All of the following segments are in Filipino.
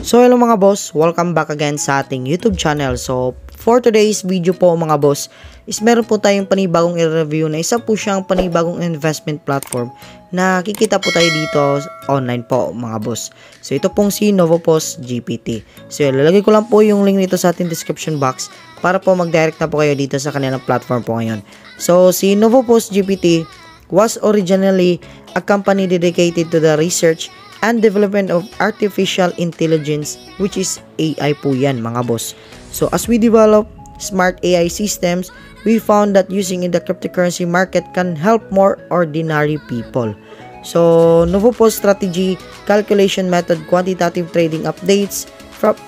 So hello mga boss, welcome back again sa ating YouTube channel. So for today's video po mga boss, is meron po tayong panibagong i-review na isa po siyang panibagong investment platform na kikita po tayo dito online po mga boss. So ito pong si Novopos GPT. So ilalagay ko lang po yung link nito sa ating description box para po mag-direct na po kayo dito sa kanilang platform po ngayon. So si Novopos GPT was originally a company dedicated to the research and development of artificial intelligence, which is AI po yan mga boss. So as we develop smart AI systems, we found that using in the cryptocurrency market can help more ordinary people. So Novopos strategy, calculation method, quantitative trading updates,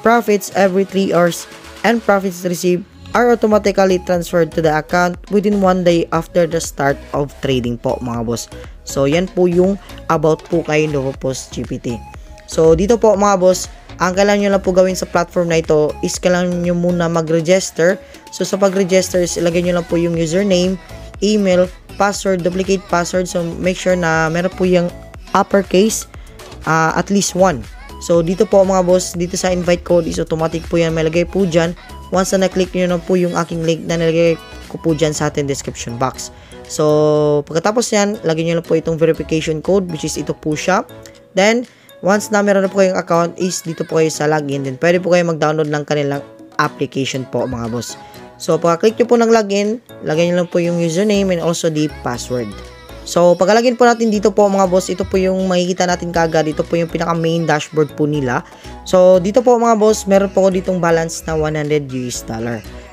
profits every 3 hours, and profits received are automatically transferred to the account within 1 day after the start of trading po mga boss. So yan po yung about po kay Novopos GPT. So dito po mga boss, ang kailangan nyo lang po gawin sa platform na ito is kailangan nyo muna mag-register. So sa pag-register is ilagay nyo lang po yung username, email, password, duplicate password. So make sure na meron po yung uppercase, at least 1. So dito po mga boss, dito sa invite code is automatic po yan, may lagay po dyan. Once na na-click nyo na po yung aking link na nilagay ko po dyan sa ating description box. So, pagkatapos yan, lagyan nyo lang po itong verification code, which is ito po siya. Then, once na meron na po kayong account is dito po kayo sa login. Then, pwede po kayo mag-download ng kanilang application po mga boss. So, pagka-click nyo po ng login, lagyan nyo lang po yung username and also the password. So, pagkalagin po natin dito po mga boss, ito po yung makikita natin kagad. Ito po yung pinaka main dashboard po nila. So, dito po mga boss, meron po ko ditong balance na $100.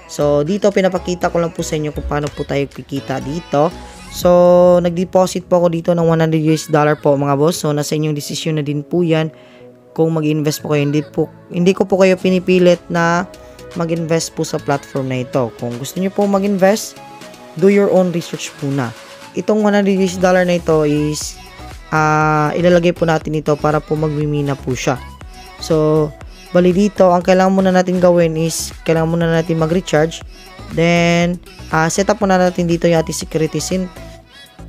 So, dito pinapakita ko lang po sa inyo kung paano po tayo kikita dito. So, nag-deposit po ako dito ng $100 po mga boss. So, nasa inyong decision na din po yan kung mag-invest po kayo. Hindi ko po kayo pinipilit na mag-invest po sa platform na ito. Kung gusto niyo po mag-invest, do your own research muna. Itong $100 na ito is ilalagay po natin ito para po magmimina po siya. So, bali dito, ang kailangan muna natin gawin is kailangan muna natin mag-recharge. Then, set up muna natin dito yung ating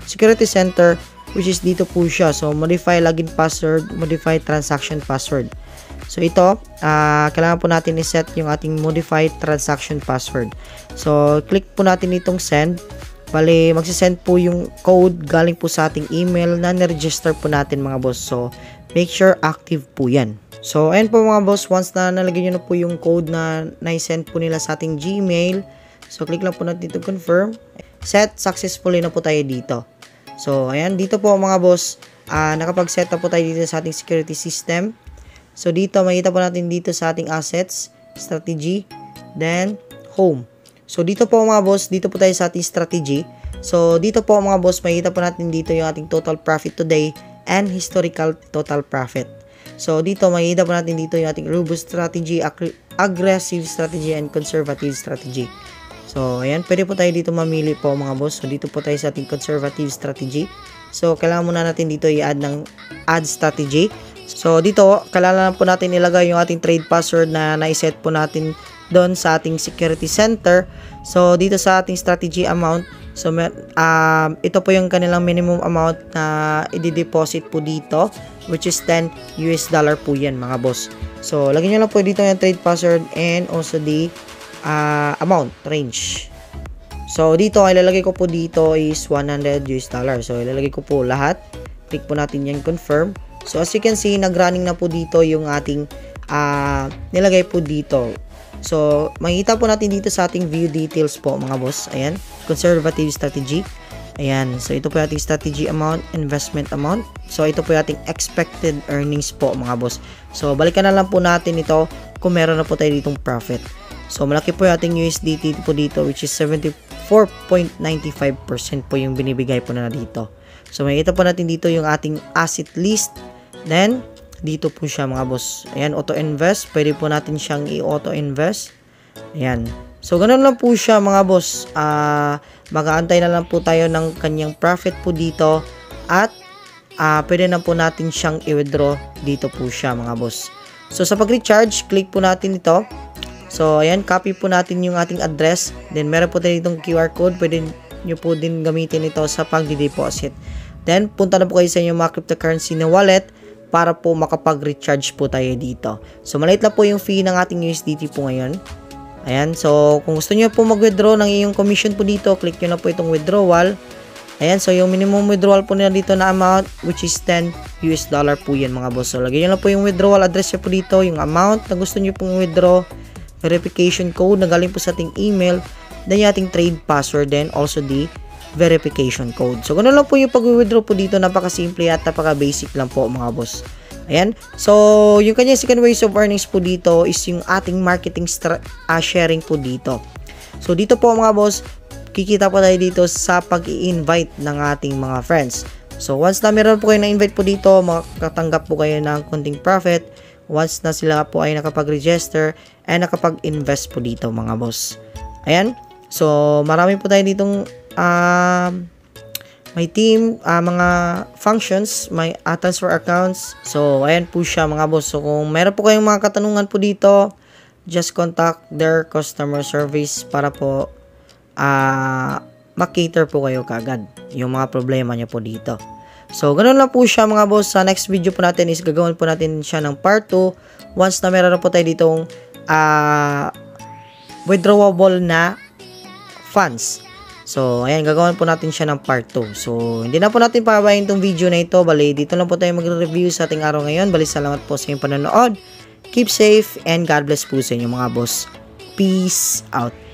security center, which is dito po siya. So, modify login password, modify transaction password. So, ito, kailangan po natin i-set yung ating modify transaction password. So, click po natin itong send. Bali, magsisend po yung code galing po sa ating email na niregister po natin mga boss. So, make sure active po yan. So, ayan po mga boss, once na nalagay nyo na po yung code na na-send po nila sa ating Gmail. So, click lang po natin dito confirm. Set successfully na po tayo dito. So, ayan, dito po mga boss, nakapag-set na po tayo dito sa ating security system. So, dito, makita po natin dito sa ating assets, strategy, then home. So, dito po mga boss, dito po tayo sa ating strategy. So, dito po mga boss, makikita po natin dito yung ating total profit today and historical total profit. So, dito, makikita po natin dito yung ating robust strategy, aggressive strategy, and conservative strategy. So, ayan, pwede po tayo dito mamili po mga boss. So, dito po tayo sa ating conservative strategy. So, kailangan muna natin dito i-add ng add strategy. So, dito, kailangan po natin ilagay yung ating trade password na na-set po natin doon sa ating security center. So, dito sa ating strategy amount, so, ito po yung kanilang minimum amount na i-deposit po dito, which is $10 po yan mga boss. So, lagyan nyo lang po dito yung trade password and also the amount range. So, dito, ilalagay ko po dito is $100. So, ilalagay ko po lahat. Click po natin yung confirm. So, as you can see, nag-running na po dito yung ating nilagay po dito. So, makikita po natin dito sa ating view details po mga boss. Ayan, conservative strategy. Ayan, so ito po yung ating strategy amount, investment amount. So, ito po yung ating expected earnings po mga boss. So, balikan na lang po natin ito kung meron na po tayo ditong profit. So, malaki po yung ating USDT po dito, which is 74.95% po yung binibigay po na dito. So, makikita po natin dito yung ating asset list. Then, dito po siya mga boss. Ayan, auto-invest. Pwede po natin siyang i-auto-invest. Ayan. So, ganun lang po siya mga boss. Mag-aantay na lang po tayo ng kanyang profit po dito. At, pwede na po natin siyang i-withdraw. Dito po siya mga boss. So, sa pag-recharge, click po natin ito. So, ayan, copy po natin yung ating address. Then, meron po tayo itong QR code. Pwede nyo po din gamitin ito sa pag-deposit. Then, punta na po kayo sa inyong mga cryptocurrency na wallet. para po makapag-recharge po tayo dito. So, maliit lang po yung fee ng ating USDT po ngayon. Ayan, so kung gusto niyo po mag-withdraw ng iyong commission po dito, click nyo na po itong withdrawal. Ayan, so yung minimum withdrawal po nila dito na amount, which is $10 po yan mga boss. So, lagyan nyo lang po yung withdrawal address nyo po dito, yung amount na gusto nyo pong withdraw, verification code na galing po sa ating email, then yung ating trade password, then also the verification code. So, ganun lang po yung pag-withdraw po dito. Napaka-simple at napaka-basic lang po mga boss. Ayan. So, yung kanya second ways of earnings po dito is yung ating marketing sharing po dito. So, dito po mga boss, kikita po tayo dito sa pag-i-invite ng ating mga friends. So, once na meron po kayo na-invite po dito, makakatanggap po kayo ng konting profit. Once na sila po ay nakapag-register and nakapag-invest po dito mga boss. Ayan. So, marami po tayo ditong may team, mga functions, may transfer accounts. So, ayan po siya mga boss. So, kung meron po kayong mga katanungan po dito, just contact their customer service para po makater po kayo kagad yung mga problema niyo po dito. So, ganun lang po siya mga boss. Sa next video po natin is gagawin po natin siya ng part 2. Once na meron na po tayo ditong withdrawable na funds. So, ayan, gagawin po natin siya ng part 2. So, hindi na po natin pababayin itong video na ito. Bali, dito lang po tayo magre-review sa ating araw ngayon. Bali, salamat po sa inyong panonood. Keep safe and God bless po sa inyo mga boss. Peace out.